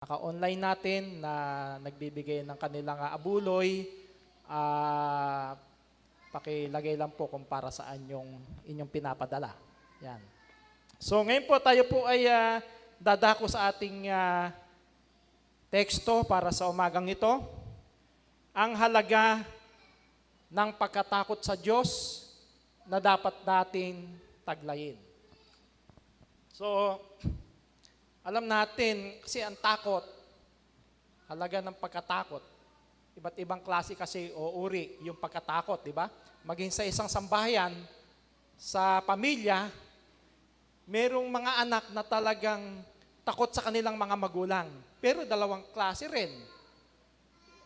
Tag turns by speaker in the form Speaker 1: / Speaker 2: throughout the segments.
Speaker 1: Naka-online natin na nagbibigay ng kanilang abuloy, pakilagay lang po kung para saan yung inyong pinapadala. Yan. So ngayon po tayo po ay dadako sa ating teksto para sa umagang ito. Ang halaga ng pagkatakot sa Diyos na dapat natin taglayin. So, alam natin, kasi ang takot, halaga ng pagkatakot. Iba't ibang klase kasi o uri yung pagkatakot, di ba? Maging sa isang sambahayan, sa pamilya, merong mga anak na talagang takot sa kanilang mga magulang. Pero dalawang klase rin.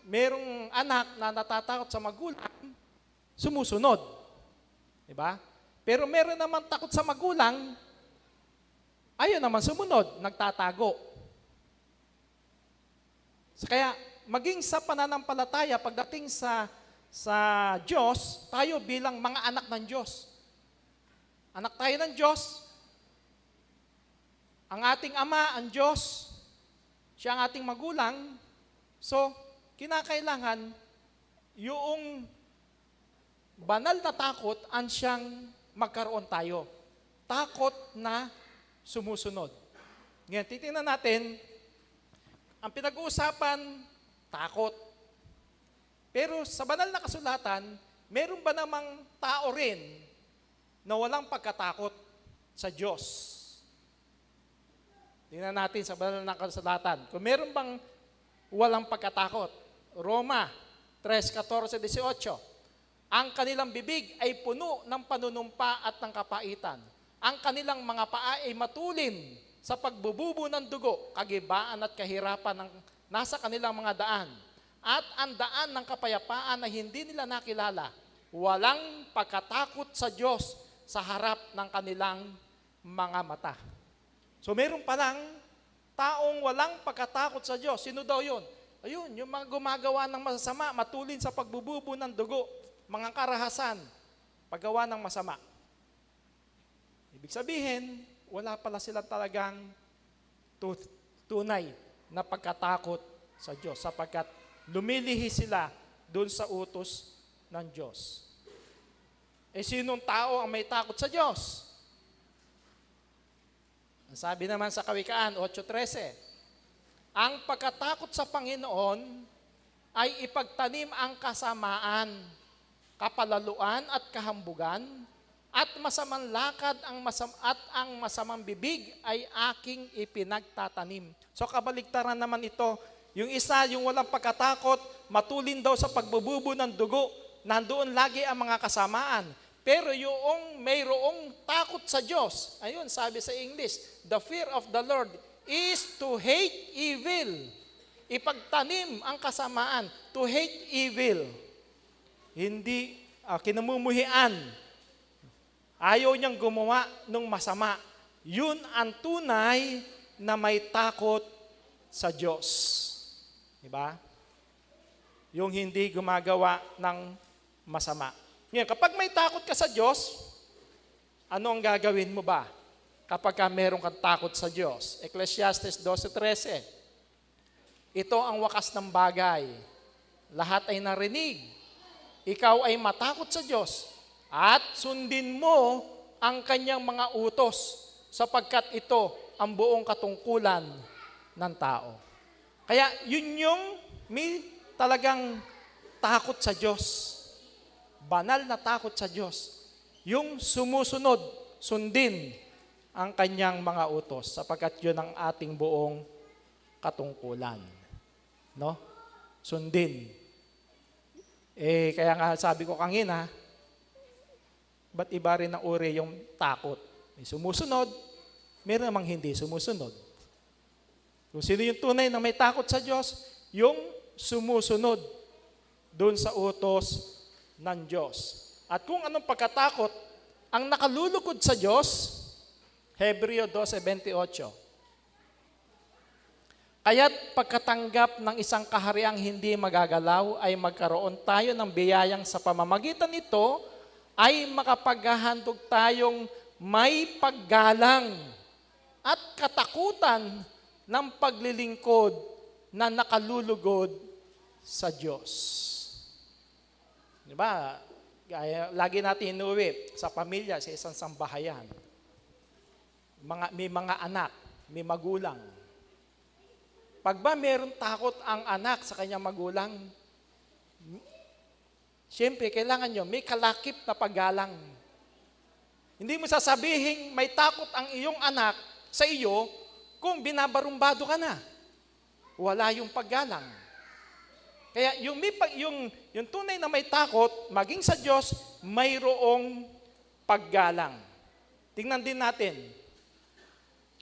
Speaker 1: Merong anak na natatakot sa magulang, sumusunod. Di ba? Pero meron naman takot sa magulang, ayaw naman sumunod, nagtatago. Kaya maging sa pananampalataya, pagdating sa Diyos, tayo bilang mga anak ng Diyos. Anak tayo ng Diyos. Ang ating Ama, ang Diyos, siya ang ating magulang. So, kinakailangan yung banal na takot ang siyang magkaroon tayo. Takot na sumusunod. Ngayon, titingnan natin, ang pinag-uusapan, takot. Pero sa banal na kasulatan, meron ba namang tao rin na walang pagkatakot sa Diyos? Tingnan natin sa banal na kasulatan. Kung meron bang walang pagkatakot, Roma 3:14-18, ang kanilang bibig ay puno ng panunumpa at ng kapaitan. Ang kanilang mga paa ay matulin sa pagbububo ng dugo, kagibaan at kahirapan ng nasa kanilang mga daan. At ang daan ng kapayapaan na hindi nila nakilala, walang pagkatakot sa Diyos sa harap ng kanilang mga mata. So meron palang taong walang pagkatakot sa Diyos. Sino daw yun? Ayun, yung mga gumagawa ng masasama, matulin sa pagbububo ng dugo, mga karahasan, paggawa ng masama. Ibig sabihin, wala pala sila talagang tunay na pagkatakot sa Diyos sapagkat lumilihi sila doon sa utos ng Diyos. Eh sinong tao ang may takot sa Diyos? Ang sabi naman sa Kawikaan 8:13, ang pagkatakot sa Panginoon ay ipagtanim ang kasamaan, kapalaluan at kahambugan, at masamang lakad at ang masamang bibig ay aking ipinagtatanim. So kabaligtaran naman ito. Yung isa, yung walang pagkatakot, matulin daw sa pagbububo ng dugo, nandoon lagi ang mga kasamaan. Pero yung mayroong takot sa Diyos, ayun sabi sa English, the fear of the Lord is to hate evil. Ipagtanim ang kasamaan, to hate evil. Hindi kinamumuhian. Ayaw niyang gumawa ng masama. Yun ang tunay na may takot sa Diyos. Diba? Yung hindi gumagawa ng masama. Ngayon, kapag may takot ka sa Diyos, ano ang gagawin mo ba? Kapag meron kang takot sa Diyos. Ecclesiastes 12:13. Ito ang wakas ng bagay. Lahat ay narinig. Ikaw ay matakot sa Diyos at sundin mo ang kanyang mga utos sapagkat ito ang buong katungkulan ng tao. Kaya yun yung may talagang takot sa Diyos. Banal na takot sa Diyos. Yung sumusunod, sundin ang kanyang mga utos sapagkat yun ang ating buong katungkulan. No? Sundin. Kaya nga sabi ko kanina, ba't iba rin ang uri yung takot? May sumusunod, meron namang hindi sumusunod. Kung sino yung tunay na may takot sa Diyos, yung sumusunod doon sa utos ng Diyos. At kung anong pagkatakot, ang nakalulukod sa Diyos, Hebreo 12:28. Kaya't pagkatanggap ng isang kahariang hindi magagalaw ay magkaroon tayo ng biyayang sa pamamagitan nito ay makapaghahandog tayong may paggalang at katakutan ng paglilingkod na nakalulugod sa Diyos. Di ba? Lagi natin inuwi sa pamilya, sa isang sambahayan. May mga anak, may magulang. Pag ba meron takot ang anak sa kanyang magulang, siyempre, kailangan nyo, may kalakip na paggalang. Hindi mo sasabihin, may takot ang iyong anak sa iyo kung binabarumbado ka na. Wala yung paggalang. Kaya yung tunay na may takot, maging sa Diyos, mayroong paggalang. Tingnan din natin.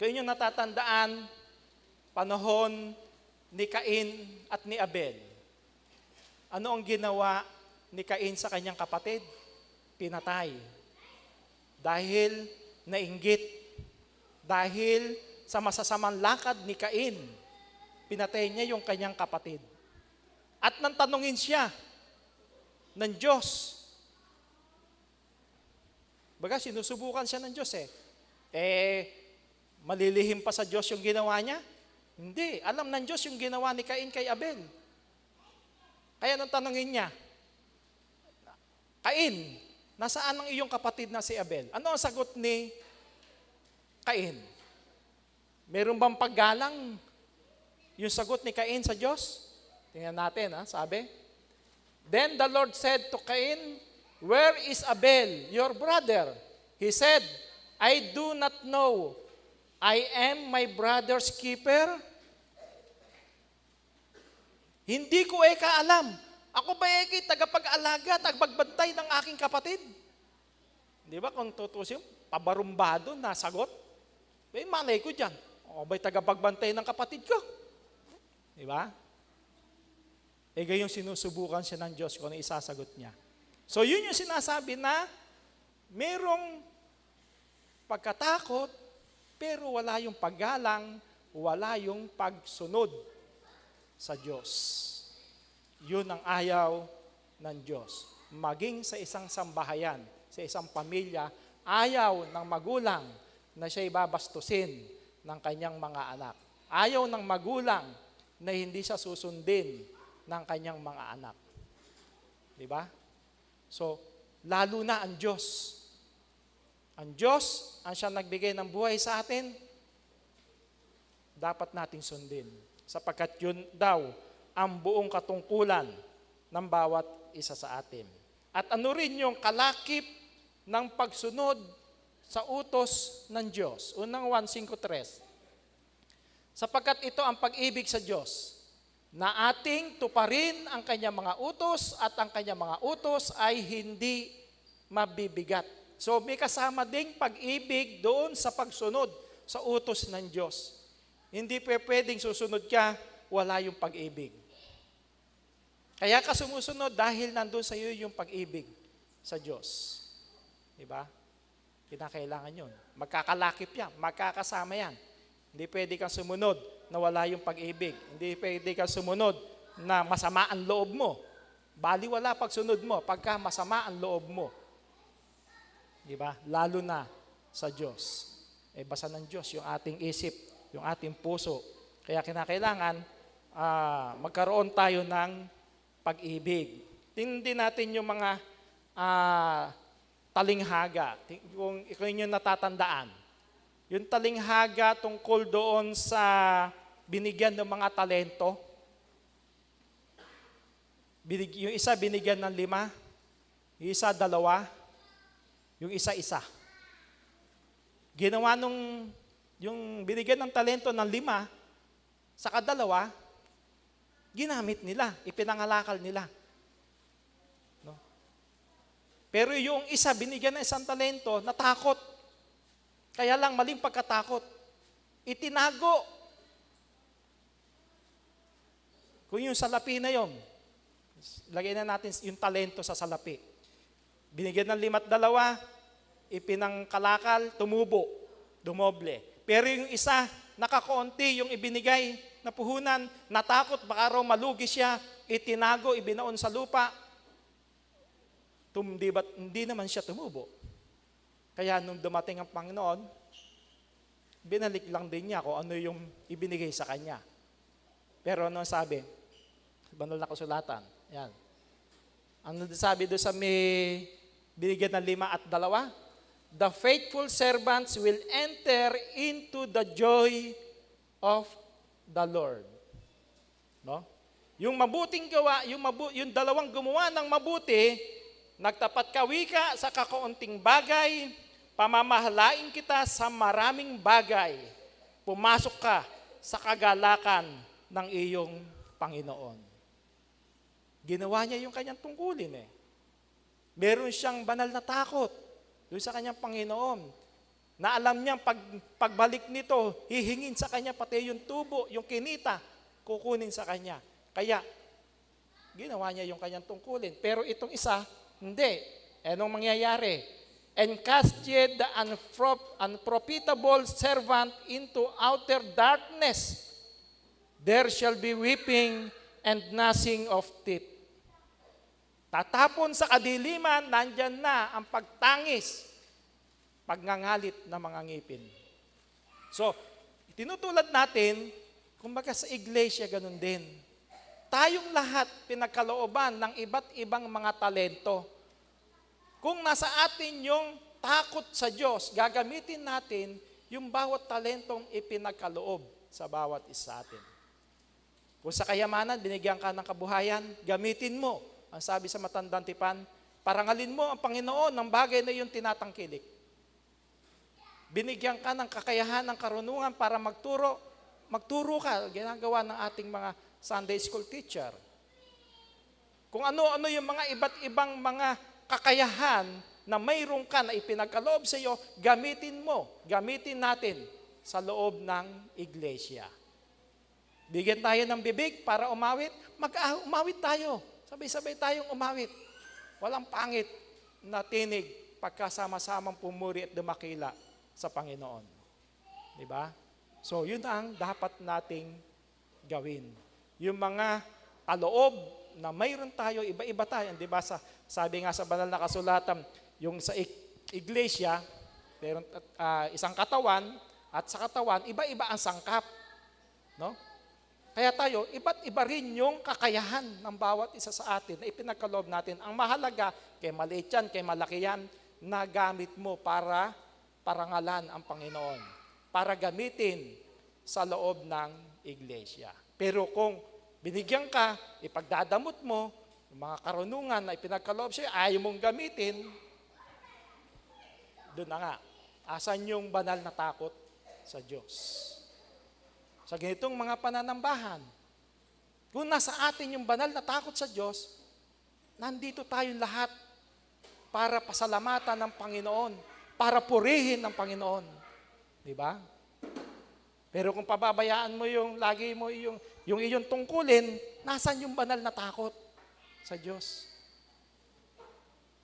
Speaker 1: Kung inyo natatandaan, panahon ni Cain at ni Abel. Ano ang ginawa ni Cain sa kanyang kapatid? Pinatay. Dahil nainggit. Dahil sa masasamang lakad ni Cain, pinatay niya yung kanyang kapatid. At nang tanungin siya ng Diyos. Baga, sinusubukan siya ng Diyos malilihim pa sa Diyos yung ginawa niya? Hindi. Alam ng Diyos yung ginawa ni Cain kay Abel. Kaya nang tanungin niya, Cain, nasaan ang iyong kapatid na si Abel? Ano ang sagot ni Cain? Meron bang paggalang yung sagot ni Cain sa Diyos? Tingnan natin, sabi. Then the Lord said to Cain, "Where is Abel, your brother?" He said, "I do not know. I am my brother's keeper." Hindi ko kaalam. Ako ba tagapag-alaga, tagapagbantay ng aking kapatid? Di ba kung tutusin, pabarumbado na sagot? Malay ko dyan. Ako ba'y tagapagbantay ng kapatid ko? Di ba? Gayong sinusubukan siya ng Diyos kung ano isasagot niya. So yun yung sinasabi na merong pagkatakot, pero wala yung paggalang, wala yung pagsunod sa Diyos. Yun ang ayaw ng Diyos. Maging sa isang sambahayan, sa isang pamilya, ayaw ng magulang na siya ibabastusin ng kanyang mga anak. Ayaw ng magulang na hindi siya susundin ng kanyang mga anak. Di ba? So, lalo na ang Diyos. Ang Diyos, ang siya nagbigay ng buhay sa atin, dapat nating sundin. Sapagkat yun daw ang buong katungkulan ng bawat isa sa atin. At ano rin yung kalakip ng pagsunod sa utos ng Diyos. Unang 1:5-3. Sapagkat ito ang pag-ibig sa Diyos, na ating tuparin ang kanyang mga utos at ang kanyang mga utos ay hindi mabibigat. So may kasama ding pag-ibig doon sa pagsunod sa utos ng Diyos. Hindi pwedeng susunod ka, wala yung pag-ibig. Kaya ka sumusunod dahil nandun sa iyo yung pag-ibig sa Diyos. Diba? Kinakailangan yun. Magkakalakip yan, magkakasama yan. Hindi pwede kang sumunod na wala yung pag-ibig. Hindi pwede kang sumunod na masama ang loob mo. Baliwala pagsunod mo pagka masama ang loob mo. Diba? Lalo na sa Diyos. Basa ng Diyos yung ating isip, yung ating puso. Kaya kinakailangan magkaroon tayo ng pag-ibig. Tingnan din natin yung mga talinghaga. Kung inyo natatandaan. Yung talinghaga tungkol doon sa binigyan ng mga talento. Yung isa binigyan ng 5, yung isa 2, yung isa 1. Ginawa yung binigyan ng talento ng 5, saka 2, ginamit nila, ipinangalakal nila. No? Pero yung isa binigyan ng 1 talento, natakot. Kaya lang maling pagkatakot. Itinago. Kung yung salapi na yun, lagay na natin yung talento sa salapi. Binigyan ng 5 at 2, ipinangkalakal, tumubo, dumoble. Pero yung isa, nakakonti yung ibinigay na puhunan, natakot, baka raw malugi siya, itinago, ibinaon sa lupa. Hindi naman siya tumubo. Kaya nung dumating ang Panginoon, binalik lang din niya kung ano yung ibinigay sa kanya. Pero ano sabi? Banal na kasulatan. Yan. Ano sabi doon sa may binigyan ng 5 at 2? The faithful servants will enter into the joy of the Lord. No? Yung mabuting gawa, yung dalawang gumawa ng mabuti, nagtapat ka wika sa kakaunting bagay, pamamahalain kita sa maraming bagay, pumasok ka sa kagalakan ng iyong Panginoon. Ginawa niya yung kanyang tungkulin eh. Meron siyang banal na takot doon sa kanyang Panginoon, na alam niyang pagbalik nito, hihingin sa kanya pati yung tubo, yung kinita, kukunin sa kanya. Kaya, ginawa niya yung kanyang tungkulin. Pero itong isa, hindi. Anong mangyayari? And cast ye the unprofitable servant into outer darkness. There shall be weeping and gnashing of teeth. Tatapon sa kadiliman, nandyan na ang pagtangis, pagngangalit ng mga ngipin. So, tinutulad natin, kumbaga sa iglesia, ganun din. Tayong lahat pinagkalooban ng iba't ibang mga talento. Kung nasa atin yung takot sa Diyos, gagamitin natin yung bawat talentong ipinagkaloob sa bawat isa atin. Kung sa kayamanan, binigyan ka ng kabuhayan, gamitin mo. Ang sabi sa Matandang Tipan, parangalin mo ang Panginoon ng bagay na iyong tinatangkilik. Binigyan ka ng kakayahan, ng karunungan para magturo ka, ginagawa ng ating mga Sunday school teacher. Kung ano-ano yung mga iba't ibang mga kakayahan na mayroon ka na ipinagkaloob sa iyo, gamitin natin sa loob ng iglesia. Bigyan tayo ng bibig para umawit, umawit tayo. Sabay-sabay tayong umawit. Walang pangit na tinig pagkasama-samang pumuri at dumakila sa Panginoon. Diba? So, yun ang dapat nating gawin. Yung mga kaloob na mayroon tayo, iba-iba tayo. Diba? Sabi nga sa banal na kasulatan, yung sa iglesia, mayroon isang katawan, at sa katawan, iba-iba ang sangkap. No? Kaya tayo, iba't iba rin yung kakayahan ng bawat isa sa atin na ipinagkaloob natin. Ang mahalaga, kay maliit yan, kay malaki yan, na gamit mo para parangalan ang Panginoon. Para gamitin sa loob ng iglesia. Pero kung binigyan ka, ipagdadamot mo, yung mga karunungan na ipinagkaloob sa'yo, ayaw mong gamitin, doon na nga. Asan yung banal na takot sa Diyos? Sa ganitong mga pananambahan, kung nasa atin yung banal na takot sa Diyos, nandito tayong lahat para pasalamatan ng Panginoon, para purihin ng Panginoon. Di ba? Pero kung pababayaan mo yung, lagi mo yung iyong tungkulin, nasan yung banal na takot sa Diyos?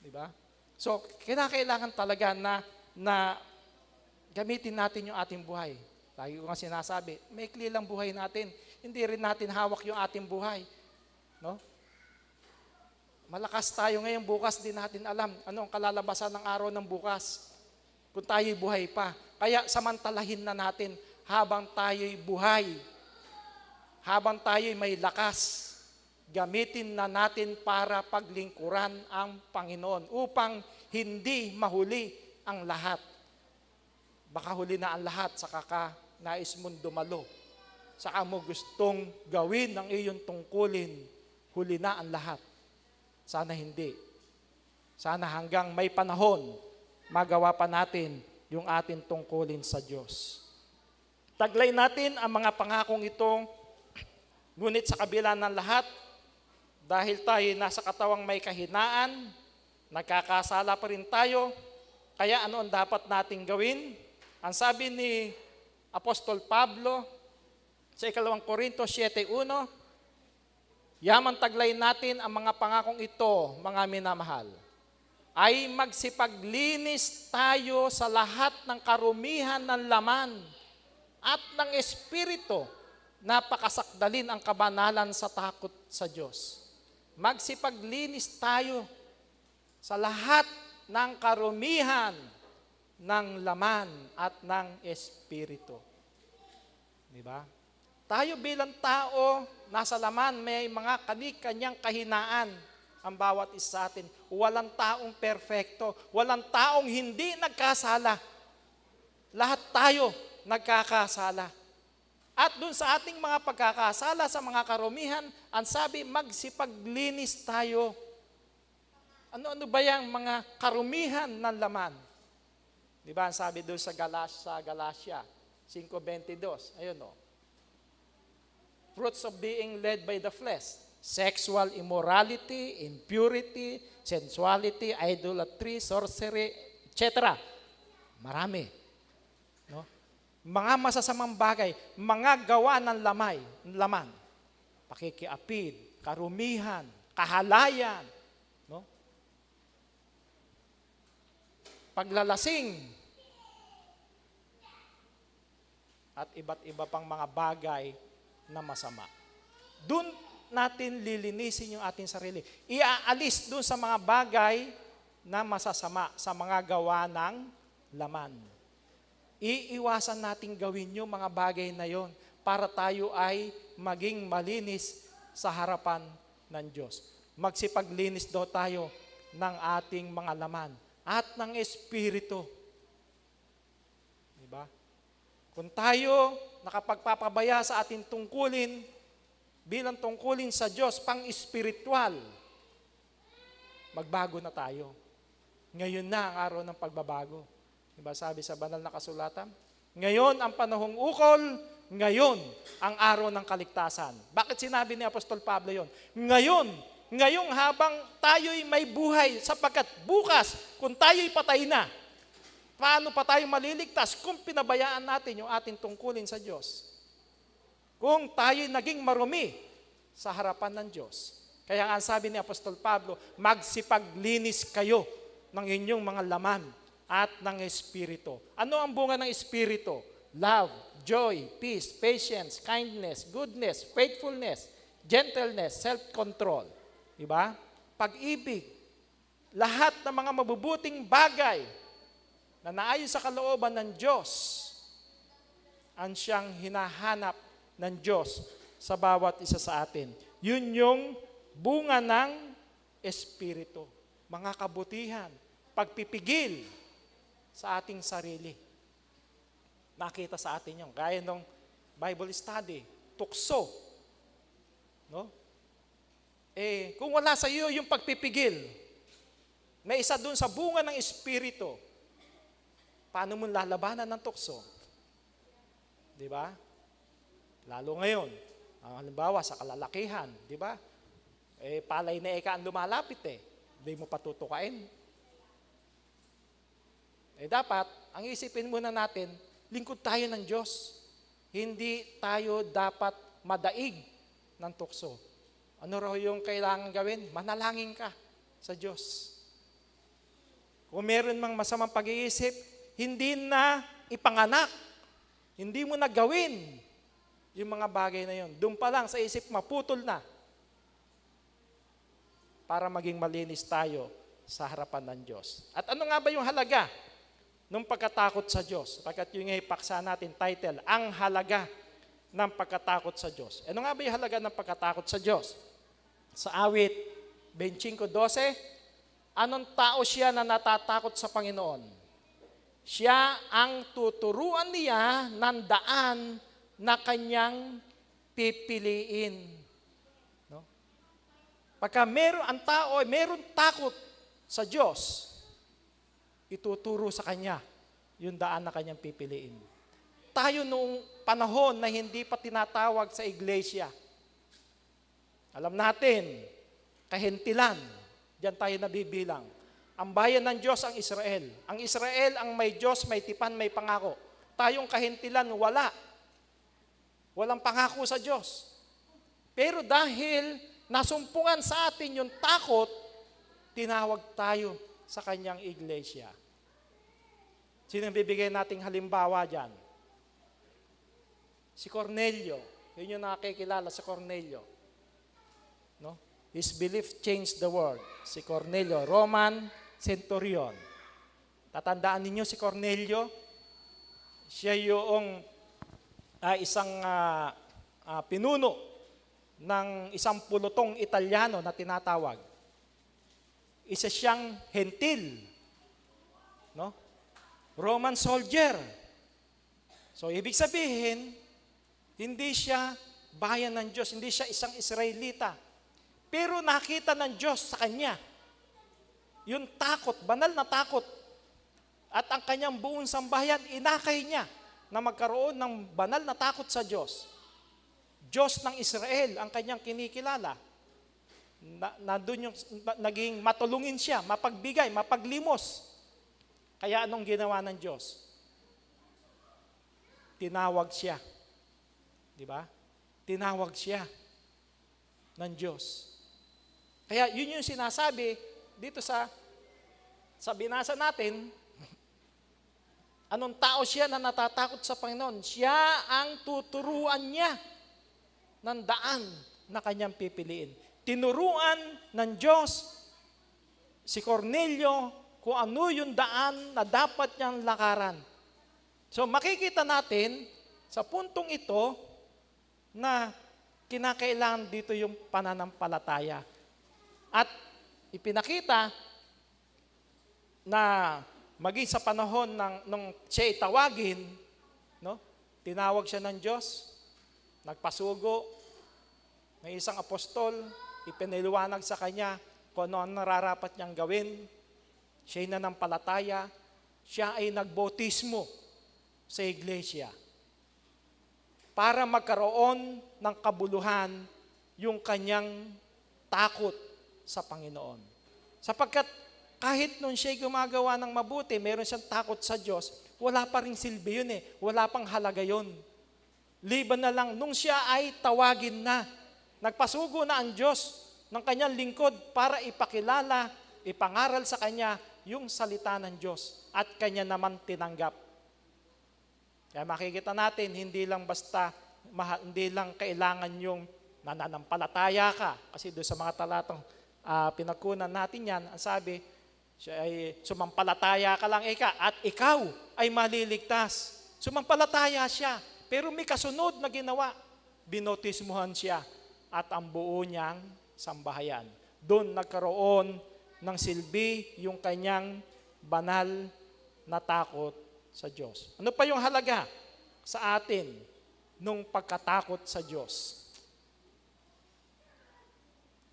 Speaker 1: Di ba? So, kailangan talaga na gamitin natin yung ating buhay. Lagi ko nga sinasabi, maikli lang buhay natin. Hindi rin natin hawak yung ating buhay. No? Malakas tayo ngayon, bukas di natin alam ano ang kalalabasan ng araw ng bukas. Kung tayo'y buhay pa. Kaya samantalahin na natin habang tayo'y buhay. Habang tayo'y may lakas. Gamitin na natin para paglingkuran ang Panginoon upang hindi mahuli ang lahat. Baka huli na ang lahat sa nais mong dumalo. Saka mo gustong gawin ang iyong tungkulin, huli na ang lahat. Sana hindi. Sana hanggang may panahon, magawa pa natin yung ating tungkulin sa Diyos. Taglay natin ang mga pangakong itong, ngunit sa kabila ng lahat, dahil tayo nasa katawang may kahinaan, nagkakasala pa rin tayo, kaya ano ang dapat nating gawin? Ang sabi ni Apostol Pablo sa 2 Korintos 7:1, yaman taglay natin ang mga pangakong ito, mga minamahal, ay magsipaglinis tayo sa lahat ng karumihan ng laman at ng Espiritu, napakasakdalin ang kabanalan sa takot sa Diyos. Magsipaglinis tayo sa lahat ng karumihan ng laman at ng espiritu. Di ba? Tayo bilang tao, nasa laman, may mga kani-kanyang kahinaan ang bawat isa sa atin. Walang taong perfecto. Walang taong hindi nagkasala. Lahat tayo nagkakasala. At dun sa ating mga pagkakasala, sa mga karumihan, ang sabi, magsipaglinis tayo. Ano-ano ba yung mga karumihan ng laman? Di ba? Ang sabi doon sa Galatia 5:22. Ayun o. Fruits of being led by the flesh. Sexual immorality, impurity, sensuality, idolatry, sorcery, etc. Marami. No? Mga masasamang bagay, mga gawa ng laman. Pakikiapid, karumihan, kahalayan, no? Paglalasing, at iba't iba pang mga bagay na masama. Doon natin lilinisin yung ating sarili. Iaalis doon sa mga bagay na masasama, sa mga gawa ng laman. Iiwasan natin gawin yung mga bagay na yon para tayo ay maging malinis sa harapan ng Diyos. Magsipaglinis daw tayo ng ating mga laman at ng Espiritu. Diba? Kung tayo nakapagpapabaya sa ating tungkulin, bilang tungkulin sa Diyos, pang-espiritual, magbago na tayo. Ngayon na ang araw ng pagbabago. Diba sabi sa banal na kasulatan? Ngayon ang panahong ukol, ngayon ang araw ng kaligtasan. Bakit sinabi ni Apostol Pablo yon? Ngayong habang tayo'y may buhay, sapagkat bukas, kung tayo'y patay na, paano pa tayo maliligtas kung pinabayaan natin yung ating tungkulin sa Diyos? Kung tayo'y naging marumi sa harapan ng Diyos. Kaya nga sabi ni Apostol Pablo, magsipaglinis kayo ng inyong mga laman at ng Espiritu. Ano ang bunga ng Espiritu? Love, joy, peace, patience, kindness, goodness, faithfulness, gentleness, self-control. Diba? Pag-ibig. Lahat ng mga mabubuting bagay na naayon sa kalooban ng Diyos ang siyang hinahanap ng Diyos sa bawat isa sa atin. Yun yung bunga ng Espiritu. Mga kabutihan, pagpipigil sa ating sarili. Nakita sa atin yun. Gaya ng Bible study, tukso. No? Kung wala sa iyo yung pagpipigil, na isa dun sa bunga ng Espiritu, paano mo lalabanan ng tukso? Di ba? Lalo ngayon, halimbawa sa kalalakihan, di ba? Palay na eka ang lumalapit Hindi mo patutukain. Dapat, ang isipin muna natin, lingkod tayo ng Diyos. Hindi tayo dapat madaig ng tukso. Ano raw yung kailangan gawin? Manalangin ka sa Diyos. Kung meron mang masamang pag-iisip, hindi na ipanganak. Hindi mo na gawin yung mga bagay na yun. Doon pa lang sa isip, maputol na. Para maging malinis tayo sa harapan ng Diyos. At ano nga ba yung halaga ng pagkatakot sa Diyos? Pagkat yung ipaksa natin title, ang halaga ng pagkatakot sa Diyos. Ano nga ba yung halaga ng pagkatakot sa Diyos? Sa awit 25:12, anong tao siya na natatakot sa Panginoon? Siya ang tuturuan niya ng daan na kanyang pipiliin. No? Pagka ang tao ay meron takot sa Diyos, ituturo sa kanya yung daan na kanyang pipiliin. Tayo noong panahon na hindi pa tinatawag sa iglesia, alam natin, kahentilan, diyan tayo nabibilang. Ang bayan ng Diyos ang Israel. Ang Israel ang may Diyos, may tipan, may pangako. Tayong kahentilan, wala. Walang pangako sa Diyos. Pero dahil nasumpungan sa atin yung takot, tinawag tayo sa kanyang iglesia. Sino ang bibigay nating halimbawa dyan? Si Cornelio. Yun yung nakikilala sa Cornelio. No? His belief changed the world. Si Cornelio, Roman centurion. Tatandaan ninyo si Cornelio, siya yung isang pinuno ng isang pulutong Italyano na tinatawag. Isa siyang hentil, no? Roman soldier. So, ibig sabihin, hindi siya bayan ng Diyos, hindi siya isang Israelita. Pero nakita ng Diyos sa kanya, yung takot, banal na takot, at ang kanyang buong sambahayan, inakay niya na magkaroon ng banal na takot sa Diyos. Diyos ng Israel ang kanyang kinikilala. Nandun yung naging matulungin siya, mapagbigay, mapaglimos. Kaya anong ginawa ng Diyos? Tinawag siya. Di ba? Tinawag siya ng Diyos. Kaya yun yung sinasabi dito sa binasa natin, anong tao siya na natatakot sa Panginoon? Siya ang tuturuan niya ng daan na kanyang pipiliin. Tinuruan ng Diyos si Cornelio kung ano yung daan na dapat niyang lakaran. So makikita natin sa puntong ito na kinakailangan dito yung pananampalataya. At ipinakita na maging sa panahon nung siya itawagin, no? Tinawag siya ng Diyos, nagpasugo, may isang apostol, ipiniliwanag sa kanya kung ano ang nararapat niyang gawin. Siya'y nanampalataya, siya ay nagbautismo sa iglesia para magkaroon ng kabuluhan yung kanyang takot sa Panginoon. Sapagkat kahit nung siya'y gumagawa ng mabuti, meron siyang takot sa Diyos, wala pa rin silbi yun wala pang halaga yun. Liban na lang nung siya ay tawagin na, nagpasugo na ang Diyos ng kanyang lingkod para ipakilala, ipangaral sa kanya yung salita ng Diyos at kanya naman tinanggap. Kaya makikita natin, hindi lang kailangan yung nananampalataya ka. Kasi doon sa mga talatang pinagkunan natin yan, ang sabi, siya ay sumampalataya ka lang at ikaw ay maliligtas. Sumampalataya siya, pero may kasunod na ginawa. Binotismuhan siya at ang buo niyang sambahayan. Doon nagkaroon ng silbi yung kanyang banal na takot sa Diyos. Ano pa yung halaga sa atin nung pagkatakot sa Diyos?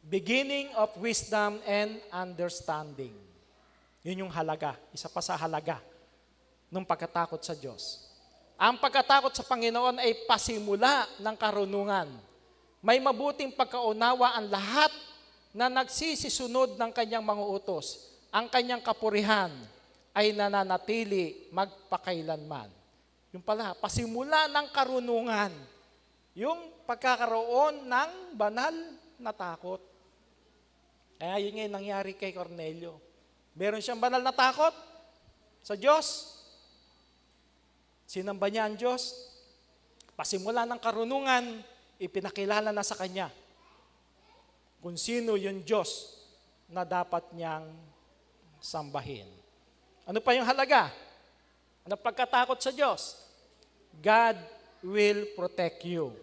Speaker 1: Beginning of wisdom and understanding. Yun yung halaga, isa pa sa halaga nung pagkatakot sa Diyos. Ang pagkatakot sa Panginoon ay pasimula ng karunungan. May mabuting pagkaunawa ang lahat na nagsisisunod ng kanyang mga utos. Ang kanyang kapurihan ay nananatili magpakailanman. Yung pala, pasimula ng karunungan, yung pagkakaroon ng banal na takot. Kaya yun nga yung nangyari kay Cornelio. Meron siyang banal na takot sa Diyos. Sinamba niya ang Diyos. Pasimula ng karunungan, ipinakilala na sa kanya kung sino yung Diyos na dapat niyang sambahin. Ano pa yung halaga? Ano pagkatakot sa Diyos? God will protect you.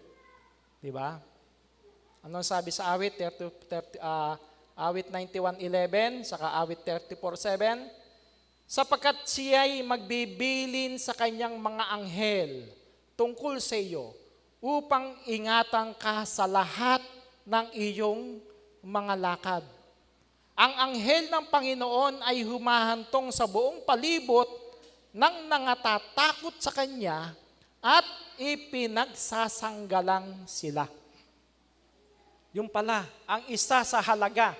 Speaker 1: Diba? Ano sabi sa awit? Awit 91:11, saka awit 34:7, sapagkat siya'y magbibilin sa kanyang mga anghel tungkol sa iyo upang ingatan ka sa lahat ng iyong mga lakad. Ang anghel ng Panginoon ay humahantong sa buong palibot ng nangatatakot sa kanya at ipinagsasanggalang sila. Yung pala, ang isa sa halaga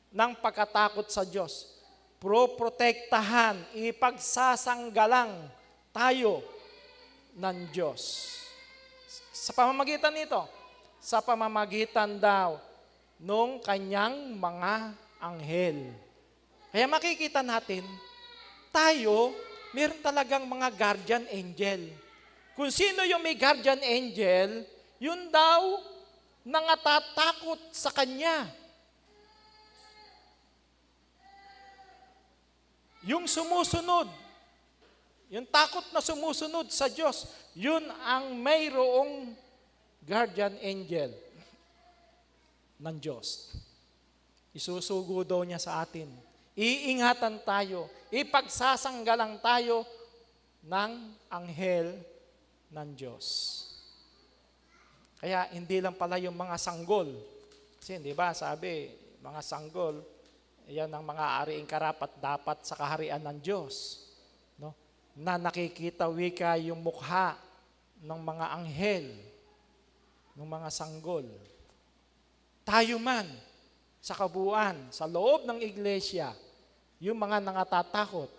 Speaker 1: ng pagkatakot sa Diyos, protektahan, ipagsasanggalang tayo ng Diyos. Sa pamamagitan nito, sa pamamagitan daw nung kanyang mga anghel. Kaya makikita natin, tayo, meron talagang mga guardian angel. Kung sino yung may guardian angel, yun daw nangatatakot sa kanya. Yung sumusunod, yung takot na sumusunod sa Diyos, yun ang mayroong guardian angel ng Diyos. Isusugo daw niya sa atin. Iingatan tayo. Ipagsasanggalang tayo ng anghel ng Diyos. Kaya hindi lang pala yung mga sanggol. Kasi di ba sabi, mga sanggol, yan ang mga ariing karapat dapat sa kaharian ng Diyos. No? Na nakikita wika yung mukha ng mga anghel, ng mga sanggol. Tayo man, sa kabuuan, sa loob ng iglesia, yung mga nangatatakot,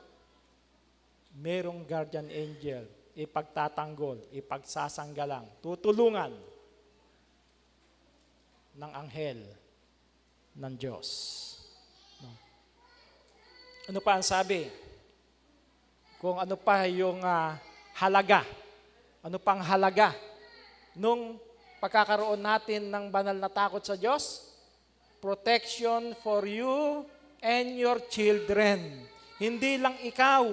Speaker 1: merong guardian angel, ipagtatanggol, ipagsasanggalang, tutulungan ng anghel ng Diyos. No? Ano pa ang sabi? Kung ano pa yung halaga, ano pang halaga nung pagkakaroon natin ng banal na takot sa Diyos? Protection for you and your children. Hindi lang ikaw,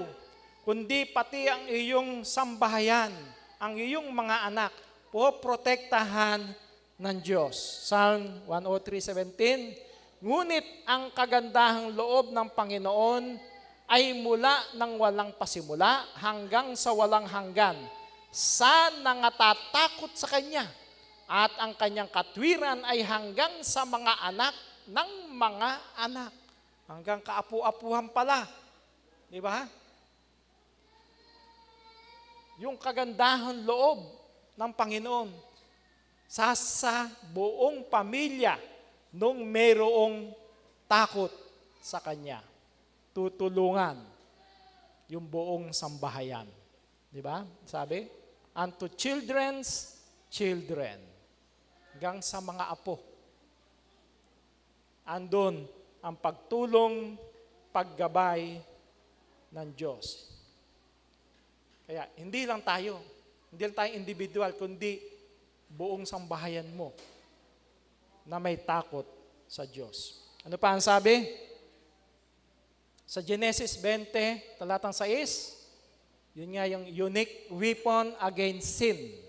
Speaker 1: kundi pati ang iyong sambahayan, ang iyong mga anak, poprotektahan ng Diyos. Psalm 103:17, ngunit ang kagandahang loob ng Panginoon ay mula ng walang pasimula hanggang sa walang hanggan, sa nangatatakot sa Kanya, at ang Kanyang katwiran ay hanggang sa mga anak ng mga anak. Hanggang kaapu-apuhan pala. Di ba? Yung kagandahan loob ng Panginoon sa buong pamilya nung mayroong takot sa Kanya. Tutulungan yung buong sambahayan. Di ba? Sabi, unto children's children. Hanggang sa mga apo. Andun ang pagtulong, paggabay ng Diyos. Kaya hindi lang tayo individual, kundi buong sambahayan mo na may takot sa Diyos. Ano pa ang sabi? Sa Genesis 20, talatang 6, yun nga yung unique weapon against sin.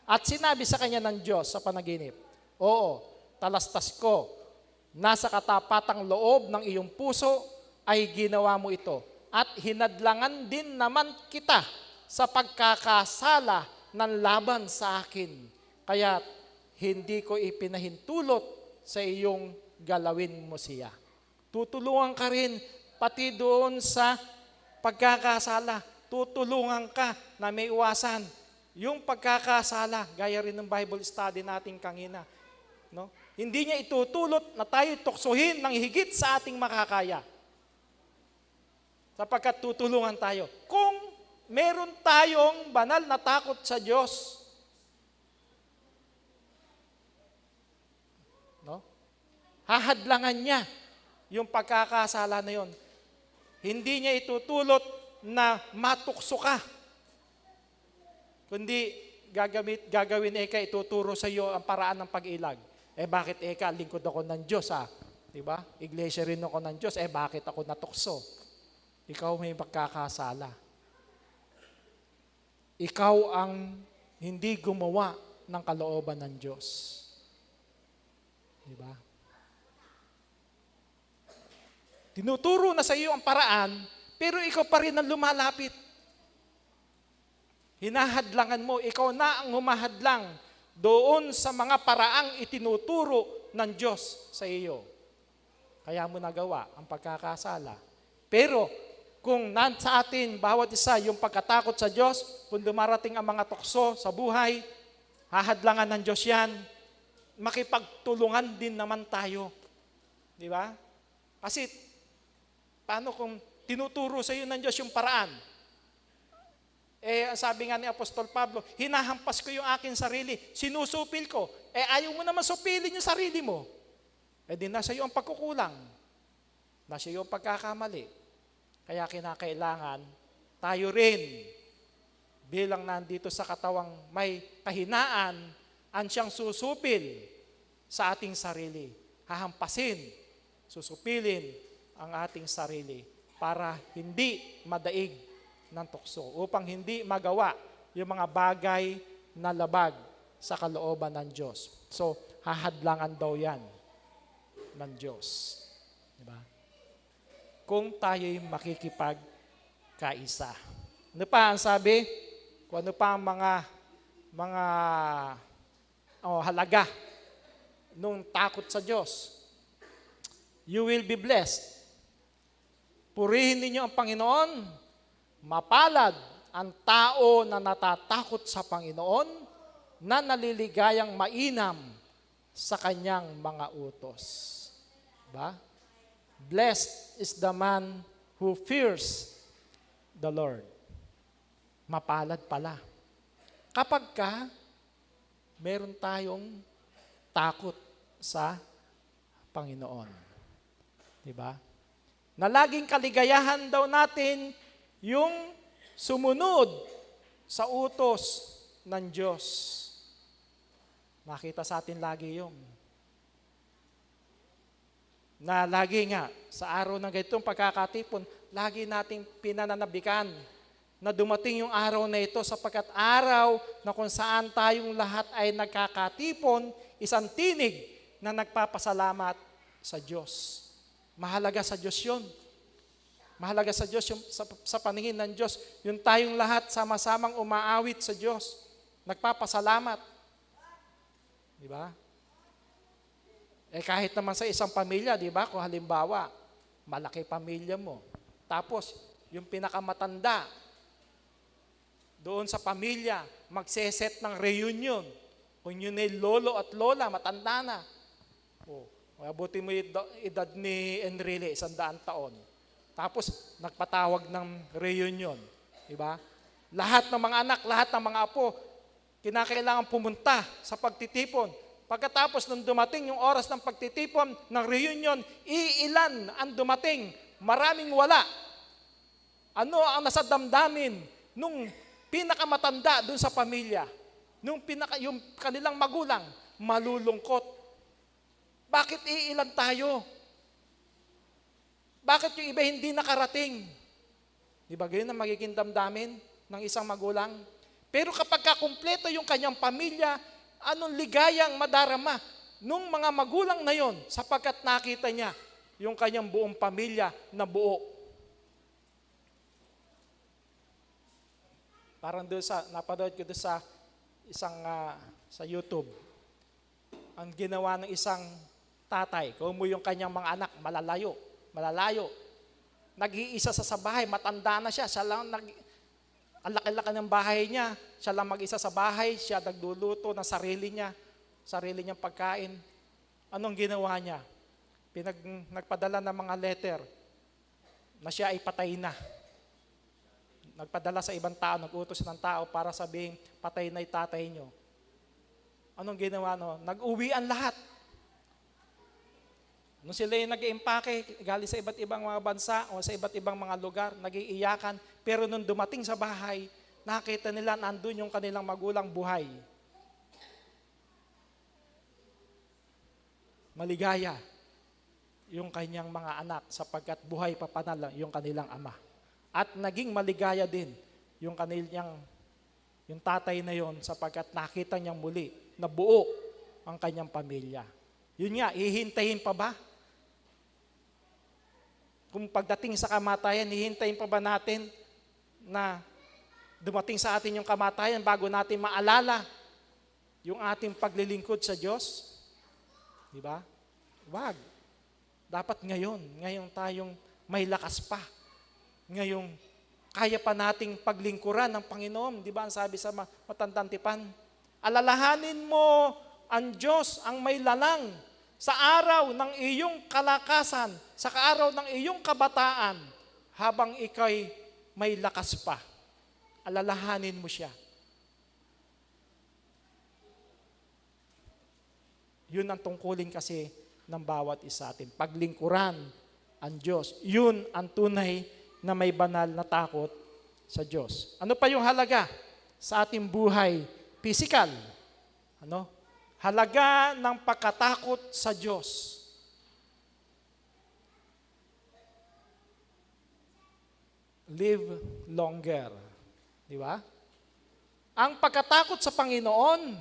Speaker 1: At sinabi sa kanya ng Diyos sa panaginip, oo, talastas ko, nasa katapatang loob ng iyong puso ay ginawa mo ito. At hinadlangan din naman kita sa pagkakasala ng laban sa akin. Kaya hindi ko ipinahintulot sa iyong galawin mo siya. Tutulungan ka rin pati doon sa pagkakasala. Tutulungan ka na may iwasan yung pagkakasala, gaya rin ng Bible study natin kanina. No? Hindi niya itutulot na tayo tuksohin ng higit sa ating makakaya. Sapagkat tutulungan tayo. Kung meron tayong banal na takot sa Diyos, no? Hahadlangan niya yung pagkakasala na yon. Hindi niya itutulot na matukso ka. Kundi gagawin ituturo sa iyo ang paraan ng pag-ilag. Bakit lingkod ako ng Diyos Diba? Iglesia rin ako ng Diyos. Bakit ako natukso? Ikaw may pagkakasala. Ikaw ang hindi gumawa ng kalooban ng Diyos. Diba? Tinuturo na sa iyo ang paraan, pero ikaw pa rin ang lumalapit. Hinahadlangan mo, ikaw na ang humahadlang doon sa mga paraang itinuturo ng Diyos sa iyo. Kaya mo nagawa ang pagkakasala. Pero kung nasa atin, bawat isa, yung pagkatakot sa Diyos, kung dumarating ang mga tukso sa buhay, hahadlangan ng Diyos yan, makipagtulungan din naman tayo. Di ba? Kasi, paano kung tinuturo sa iyo ng Diyos yung paraan? Sabi nga ni Apostol Pablo, hinahampas ko yung aking sarili, sinusupil ko. Ayaw mo naman supilin yung sarili mo. Di nasa iyo ang pagkukulang. Nasa iyo ang pagkakamali. Kaya kinakailangan, tayo rin, bilang nandito sa katawang may kahinaan, ang siyang susupil sa ating sarili. Hahampasin, susupilin ang ating sarili para hindi madaig ng tukso, upang hindi magawa yung mga bagay na labag sa kalooban ng Diyos. So, hahadlangan daw yan ng Diyos. Diba? Kung tayo'y makikipagkaisa. Ano pa ang sabi? Kung ano pa ang mga halaga nung takot sa Diyos. You will be blessed. Purihin ninyo ang Panginoon. Mapalad ang tao na natatakot sa Panginoon, na naliligayang mainam sa kanyang mga utos. Ba? Blessed is the man who fears the Lord. Mapalad pala. Kapag meron tayong takot sa Panginoon. Diba? Na laging kaligayahan daw natin yung sumunod sa utos ng Diyos. Makita sa atin lagi yung na lagi nga sa araw ng ganitong pagkakatipon, lagi nating pinananabikan na dumating yung araw na ito, sapagkat araw na kung saan tayong lahat ay nagkakatipon, isang tinig na nagpapasalamat sa Diyos. Mahalaga sa Diyos yun. Mahalaga sa Diyos yung, sa paningin ng Diyos, yung tayong lahat sama-samang umaawit sa Diyos, nagpapasalamat. Di ba? Kahit naman sa isang pamilya, di ba? Kung halimbawa, malaki pamilya mo. Tapos, yung pinakamatanda, doon sa pamilya, magseset ng reunion. Kung yun ay lolo at lola, matanda na. Abutin mo yung edad ni Enrile, 100 taon. Tapos, nagpatawag ng reunion. Diba? Lahat ng mga anak, lahat ng mga apo, kinakailangan pumunta sa pagtitipon. Pagkatapos nung dumating yung oras ng pagtitipon ng reunion, iilan ang dumating, maraming wala. Ano ang nasa damdamin nung pinakamatanda doon sa pamilya? Yung kanilang magulang, malulungkot. Bakit iilan tayo? Bakit yung iba hindi nakarating? Di ba ganyan ang magiging damdamin ng isang magulang? Pero kapag kakumpleto yung kanyang pamilya, anong ligayang madarama nung mga magulang na yon, sapagkat nakita niya yung kanyang buong pamilya na buo. Parang doon napanood ko doon sa sa YouTube. Ang ginawa ng isang tatay, kung mo yung kanyang mga anak, malalayo. Nag-iisa sa bahay, matanda na siya lang ang laki-laki ng bahay niya, siya lang mag-isa sa bahay, siya nagluluto ng sarili niyang pagkain. Anong ginawa niya? Nagpadala ng mga letter na siya ay patay na. Nagpadala sa ibang tao, nag-utos ng tao para sabihin, patay na yung tatay niyo. Anong ginawa no? Nag-uwian lahat. Nung sila yung nag-iimpake, galing sa iba't ibang mga bansa o sa iba't ibang mga lugar, nag-iiyakan. Pero nung dumating sa bahay, nakita nila nandun yung kanilang magulang buhay. Maligaya yung kanyang mga anak sapagkat buhay pa panala yung kanilang ama. At naging maligaya din yung tatay na yon sapagkat nakita niyang muli na buo ang kanyang pamilya. Yun nga, hihintayin pa ba? Kung pagdating sa kamatayan, hihintayin pa ba natin na dumating sa atin yung kamatayan bago natin maalala yung ating paglilingkod sa Diyos? Di ba? Wag. Dapat ngayon tayong may lakas pa. Ngayong kaya pa nating paglingkuran ng Panginoon. Di ba ang sabi sa matandang tipan? Alalahanin mo ang Diyos ang may lalang sa araw ng iyong kalakasan, sa araw ng iyong kabataan, habang ikay may lakas pa. Alalahanin mo siya. Yun ang tungkulin kasi ng bawat isa atin. Paglingkuran ang Diyos. Yun ang tunay na may banal na takot sa Diyos. Ano pa yung halaga sa ating buhay physical? Ano? Halaga ng pagkatakot sa Diyos. live longer. Di ba? Ang pagkatakot sa Panginoon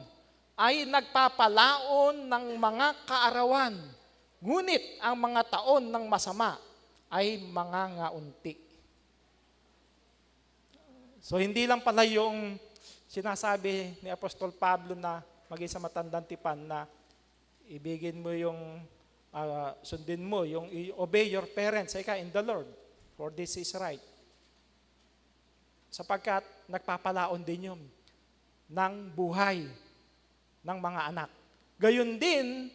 Speaker 1: ay nagpapalaon ng mga kaarawan. Ngunit ang mga taon ng masama ay mangangaunti. So hindi lang pala yung sinasabi ni Apostol Pablo na maging sa matandang tipan na ibigin mo yung sundin mo, yung obey your parents in the Lord, for this is right. Sapagkat nagpapalaon din yun ng buhay ng mga anak. Gayon din,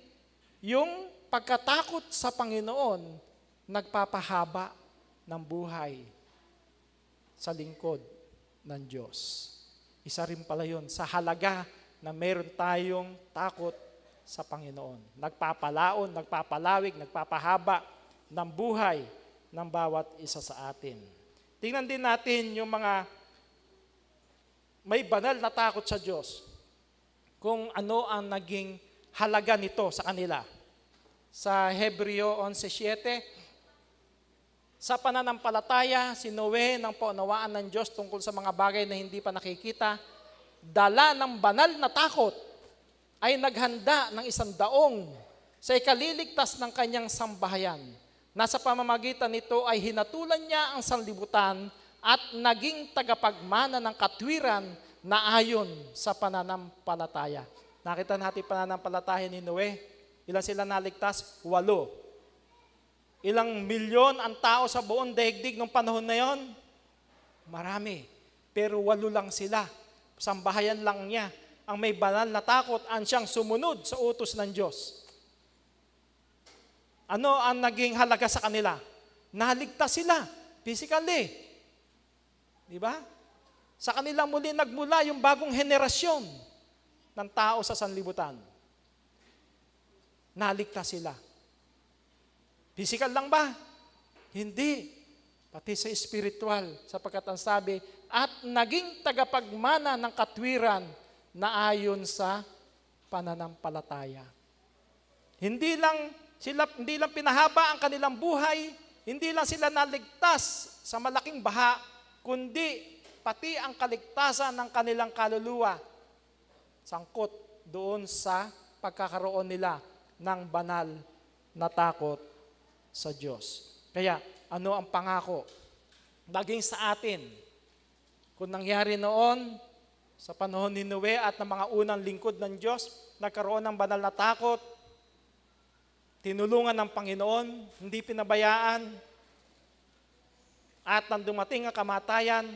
Speaker 1: yung pagkatakot sa Panginoon, nagpapahaba ng buhay sa lingkod ng Diyos. Isa rin pala yun sa halaga na meron tayong takot sa Panginoon. Nagpapalaon, nagpapalawig, nagpapahaba ng buhay ng bawat isa sa atin. Tingnan din natin yung mga may banal na takot sa Diyos, kung ano ang naging halaga nito sa kanila. Sa Hebreo 11:7, sa pananampalataya, si Noe ng paunawaan ng Diyos tungkol sa mga bagay na hindi pa nakikita, dala ng banal na takot, ay naghanda ng 100 sa ikaliligtas ng kanyang sambahayan. Nasa pamamagitan nito ay hinatulan niya ang sanlibutan at naging tagapagmana ng katwiran na ayon sa pananampalataya. Nakita natin pananampalataya ni Noe. Ilan sila naligtas? 8. Ilang milyon ang tao sa buong daigdig nung panahon na yon? Marami. Pero 8 lang sila. Sambahayan lang niya ang may banal na takot ang siyang sumunod sa utos ng Diyos. Ano ang naging halaga sa kanila? Naligtas sila physically. Di ba? Sa kanila muli nagmula yung bagong henerasyon ng tao sa sanlibutan. Naligtas sila. Physical lang ba? Hindi. Pati sa spiritual, sapagkat ang sabi, at naging tagapagmana ng katwiran na ayon sa pananampalataya. Hindi lang pinahaba ang kanilang buhay, hindi lang sila naligtas sa malaking baha, kundi pati ang kaligtasan ng kanilang kaluluwa sangkot doon sa pagkakaroon nila ng banal na takot sa Diyos. Kaya, ano ang pangako? Naging sa atin. Kung nangyari noon, sa panahon ni Noe at ng mga unang lingkod ng Diyos, nagkaroon ng banal na takot, tinulungan ng Panginoon, hindi pinabayaan, at nang dumating ang kamatayan,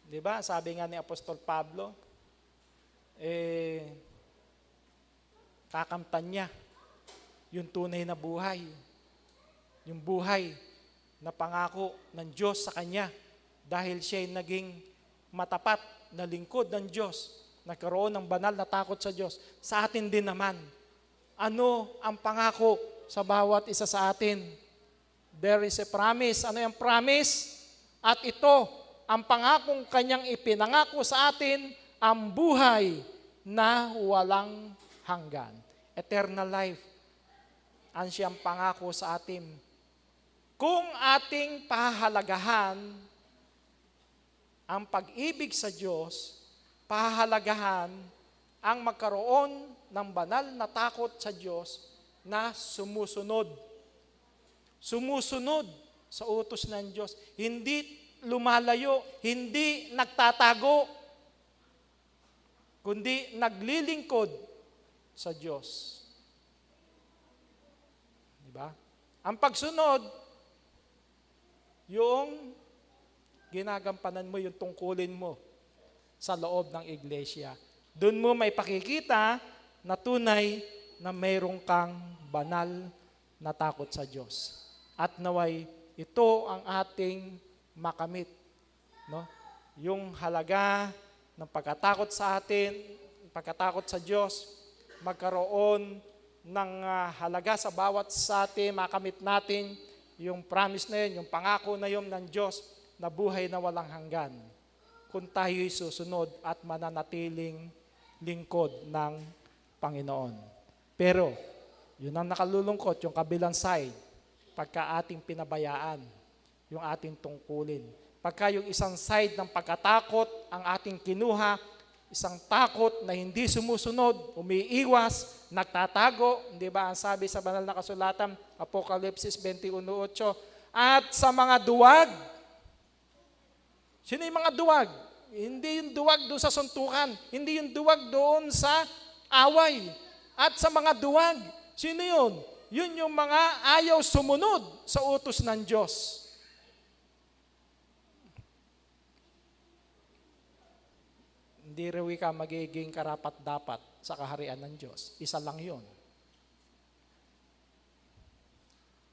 Speaker 1: di ba, sabi nga ni Apostol Pablo, kakamtan niya yung tunay na buhay. Yung buhay na pangako ng Diyos sa kanya dahil siya'y naging matapat na lingkod ng Diyos, nagkaroon ng banal na takot sa Diyos. Sa atin din naman, ano ang pangako sa bawat isa sa atin? There is a promise. Ano yung promise? At ito, ang pangakong kanyang ipinangako sa atin, ang buhay na walang hanggan. Eternal life. Ang siyang pangako sa atin. Kung ating pahahalagahan ang pag-ibig sa Diyos, pahahalagahan ang magkaroon ng banal na takot sa Diyos na sumusunod. Sumusunod sa utos ng Diyos. Hindi lumalayo, hindi nagtatago, kundi naglilingkod sa Diyos. Diba? Ang pagsunod, yung ginagampanan mo, yung tungkulin mo sa loob ng iglesia. Doon mo may pakikita na tunay na mayroong kang banal na takot sa Diyos. At naway, ito ang ating makamit. No? Yung halaga ng pagkatakot sa atin, pagkatakot sa Diyos, magkaroon ng halaga sa bawat sa atin, makamit natin yung promise na yun, yung pangako na yun ng Diyos na buhay na walang hanggan kung tayo'y susunod at mananatiling lingkod ng Panginoon. Pero, yun ang nakalulungkot, yung kabilang side, pagka ating pinabayaan yung ating tungkulin. Pagka yung isang side ng pagkatakot ang ating kinuha, isang takot na hindi sumusunod, umiiwas, nagtatago, di ba? Ang sabi sa banal na kasulatan, Apokalipsis 21:8, at sa mga duwag. Sino yung mga duwag? Hindi yung duwag doon sa suntukan, hindi yung duwag doon sa away. At sa mga duwag, sino yun? Yun yung mga ayaw sumunod sa utos ng Diyos. Hindi rin ka magiging karapat-dapat sa kaharian ng Diyos. Isa lang yun.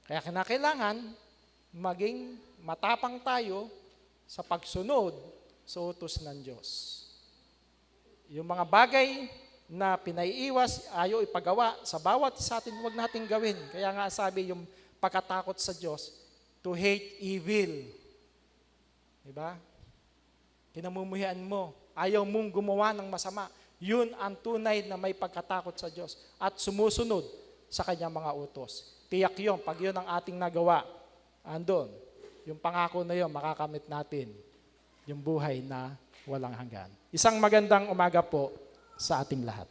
Speaker 1: Kaya kinakailangan maging matapang tayo sa pagsunod sa utos ng Diyos. Yung mga bagay na pinaiiwas, ayaw ipagawa sa bawat sa atin, huwag natin gawin. Kaya nga sabi yung pagkatakot sa Diyos, to hate evil. Diba? Kinamumuhian mo, ayaw mong gumawa ng masama. Yun ang tunay na may pagkatakot sa Diyos at sumusunod sa kanyang mga utos. Tiyak yun, pag yun ang ating nagawa, andun, yung pangako na yun, makakamit natin yung buhay na walang hanggan. Isang magandang umaga po sa ating lahat.